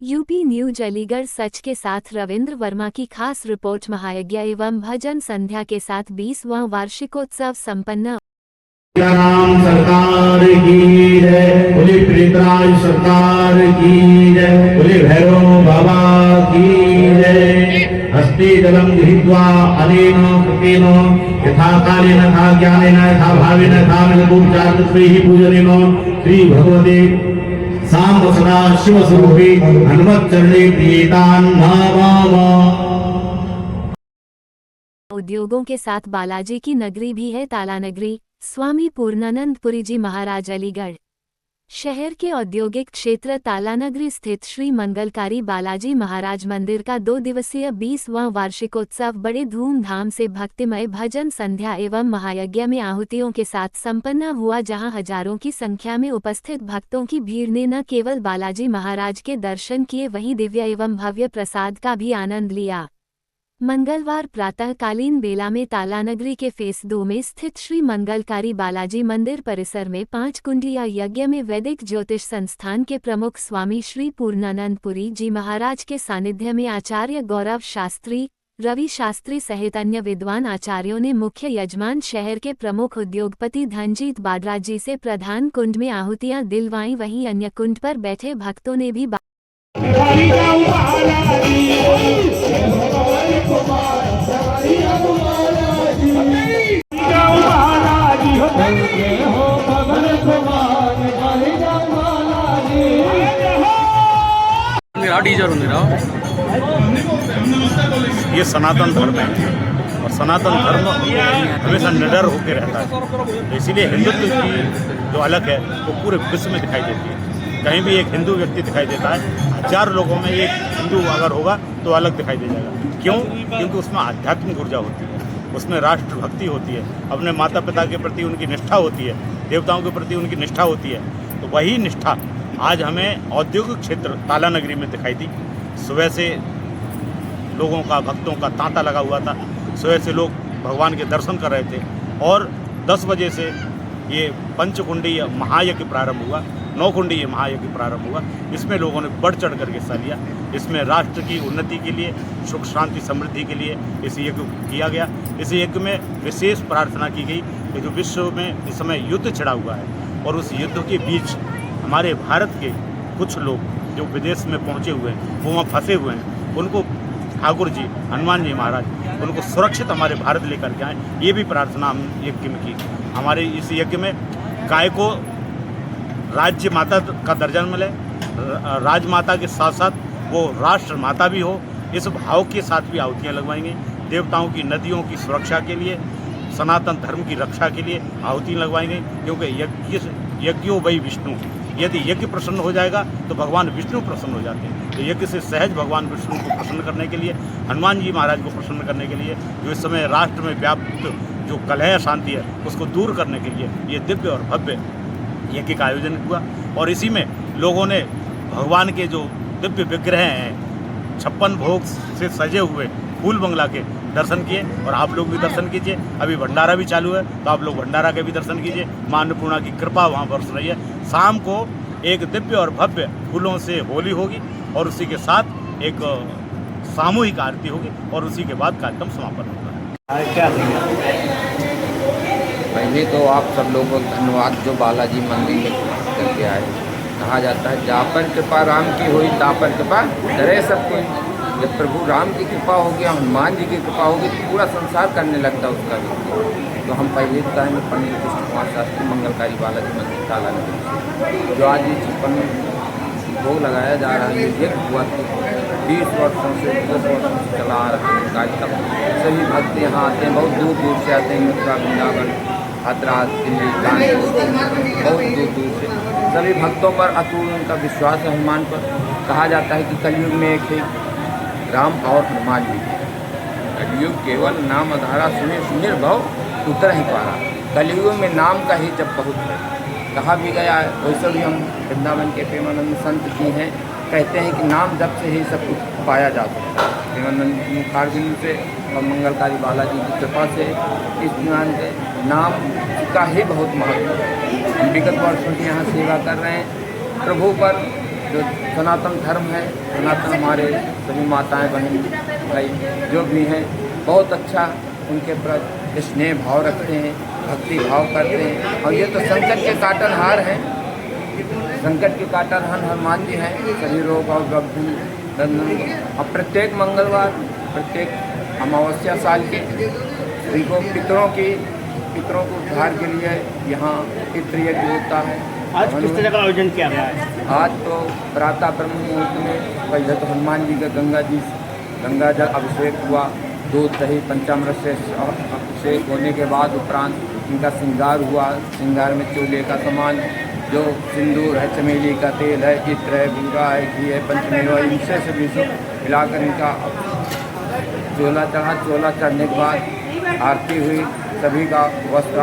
UP news Aligarh सच के साथ रविंद्र वर्मा की खास रिपोर्ट। महायज्ञ एवं भजन संध्या के साथ 20वां वार्षिकोत्सव संपन्न। राम सरकार की जय, बोले प्रीतराज सरकार की जय, बोले भैरव बाबा की जय। हस्ते जलम गृहीत्वा अनेन कृतेन यथा कालेन यथा ज्ञानेन यथा भावेन यथा मनोपूर्चार्तस्वैः पूजनेन श्री भगवते सांब सदा शिव स्वरूपे हनुमत चरणे प्रीतान् नमामः। उद्योगों के साथ बालाजी की नगरी भी है ताला नगरी। स्वामी पूर्णानंदपुरी जी महाराज अलीगढ़ शहर के औद्योगिक क्षेत्र तालानगरी स्थित श्री मंगलकारी बालाजी महाराज मंदिर का 2 दिवसीय 20वां वार्षिकोत्सव बड़े धूमधाम से भक्तिमय भजन संध्या एवं महायज्ञ में आहुतियों के साथ संपन्न हुआ, जहां हजारों की संख्या में उपस्थित भक्तों की भीड़ ने न केवल बालाजी महाराज के दर्शन किए, वहीं दिव्य एवं भव्य प्रसाद का भी आनंद लिया। मंगलवार प्रातःकालीन बेला में तालानगरी के फेस 2 में स्थित श्री मंगलकारी बालाजी मंदिर परिसर में 5 कुंडिया यज्ञ में वैदिक ज्योतिष संस्थान के प्रमुख स्वामी श्री पूर्णानंदपुरी जी महाराज के सानिध्य में आचार्य गौरव शास्त्री, रवि शास्त्री सहित अन्य विद्वान आचार्यों ने मुख्य यजमान शहर के प्रमुख उद्योगपति धनजीत बाडरा जी से प्रधान कुंड में आहुतियां दिलवाईं। वहीं अन्य कुंड पर बैठे भक्तों ने भी ये सनातन धर्म है और सनातन धर्म हमेशा निडर होकर रहता है, इसीलिए हिंदुत्व की जो अलग है वो पूरे विश्व में दिखाई देती है। कहीं भी एक हिंदू व्यक्ति दिखाई देता है, 1000 लोगों में एक हिंदू अगर होगा तो अलग दिखाई दे जाएगा। क्यों? क्योंकि उसमें आध्यात्मिक ऊर्जा होती है, उसमें राष्ट्रभक्ति होती है, अपने माता पिता के प्रति उनकी निष्ठा होती है, देवताओं के प्रति उनकी निष्ठा होती है। तो वही निष्ठा आज हमें औद्योगिक क्षेत्र तालानगरी में दिखाई दी। सुबह से लोगों का, भक्तों का तांता लगा हुआ था। सुबह से लोग भगवान के दर्शन कर रहे थे और 10 बजे से ये पंचकुंडीय महायज्ञ प्रारंभ हुआ, 9 कुंडीय महायज्ञ प्रारंभ हुआ। इसमें लोगों ने बढ़ चढ़ कर हिस्सा लिया। इसमें राष्ट्र की उन्नति के लिए, सुख शांति समृद्धि के लिए इस यज्ञ किया गया। इस यज्ञ में विशेष प्रार्थना की गई कि जो विश्व में इस समय युद्ध छिड़ा हुआ है और उस युद्ध के बीच हमारे भारत के कुछ लोग जो विदेश में पहुँचे हुए हैं, वो वहाँ फंसे हुए हैं, उनको ठाकुर जी, हनुमान जी महाराज उनको सुरक्षित हमारे भारत लेकर के आए। ये भी प्रार्थना हम यज्ञ में की। हमारे इस यज्ञ में गाय को राज्य माता का दर्जा मिले, राजमाता के साथ साथ वो राष्ट्र माता भी हो, इस भाव के साथ भी आहुतियाँ लगवाएंगे। देवताओं की, नदियों की सुरक्षा के लिए, सनातन धर्म की रक्षा के लिए आहुति लगवाएंगे। क्योंकि यज्ञो वही विष्णु, यदि यज्ञ प्रसन्न हो जाएगा तो भगवान विष्णु प्रसन्न हो जाते हैं। तो यज्ञ से सहज भगवान विष्णु को प्रसन्न करने के लिए, हनुमान जी महाराज को प्रसन्न करने के लिए, जो इस समय राष्ट्र में व्याप्त जो कलह शांति है उसको दूर करने के लिए ये दिव्य और भव्य यज्ञ का आयोजन हुआ। और इसी में लोगों ने भगवान के जो दिव्य विग्रह हैं, 56 भोग से सजे हुए फूल बंगला के दर्शन किए। और आप लोग भी दर्शन कीजिए। अभी भंडारा भी चालू है तो आप लोग भंडारा के भी दर्शन कीजिए। मां अन्नपूर्णा की कृपा वहाँ बरस रही है। शाम को एक दिव्य और भव्य फूलों से होली होगी और उसी के साथ एक सामूहिक आरती होगी और उसी के बाद कार्यक्रम समापन होगा। पहले तो आप सब लोगों को धन्यवाद जो बालाजी मंदिर में करके आए। कहा जाता है जापर कृपा राम की हुई तापर कृपा डरे सब कोई। जब प्रभु राम की कृपा होगी, हनुमान जी की कृपा होगी तो पूरा संसार करने लगता है उसका भी। तो हम पहले बताएँ में पंडित कृष्ण कुमार शास्त्री मंगलकारी बालाजी मंदिर तालानगरी जो आज ये 56 भोग लगाया जा रहा है, ये हुआ 20 वर्षों से 10 वर्षों से चला आ रहा है कार्यक्रम। सभी भक्त यहाँ आते हैं, बहुत दूर दूर से आते हैं। मथुरा, वृंदावन, हैदराबाद, दिल्ली, कानपुर, बहुत दूर दूर से सभी भक्तों पर अतुल उनका विश्वास है हनुमान पर। कहा जाता है कि कलयुग में एक ही राम और हनुमान जी। कलयुग केवल नाम आधारा सुने सुनिर भव उतर ही पारा। कलयुग में नाम का ही जब बहुत है। कहा भी गया है, वैसे भी हम वृंदावन के प्रेमानंद संत जी हैं, कहते हैं कि नाम जब से ही सब कुछ पाया जा सकता है। प्रेमानंद मुखारबिंद से और मंगलकारी बालाजी की कृपा से इस ज्ञान के नाम का ही बहुत महत्व है। हम विगत वर्षों से यहाँ सेवा कर रहे हैं। प्रभु पर जो सनातन धर्म है, सनातन हमारे सभी माताएं बहन भाई जो भी हैं बहुत अच्छा उनके प्रति स्नेह भाव रखते हैं, भक्ति भाव करते हैं। और ये तो संकट के काटनहार हैं, संकट के काटनहार हनुमान जी हैं, सभी रोग और अब प्रत्येक मंगलवार प्रत्येक अमावस्या साल के सभी को पितरों को उद्धार के लिए यहाँ पितृ यज्ञ होता है। आज किस तरह का आयोजन किया गया है? आज तो प्रातः ब्रह्म मुहूर्त में पहले तो हनुमान जी का गंगा जल अभिषेक हुआ, दूध दही पंचामृत से अभिषेक होने के बाद उपरांत इनका श्रृंगार हुआ। श्रृंगार में चोले का सामान जो सिंदूर है, चमेली का तेल है, इत्र है, गुंगा है, घी है, पंचमेवा, इनसे सभी मिलाकर इनका चोला चढ़ा। चोला चढ़ने के बाद आरती हुई, सभी का वस्त्र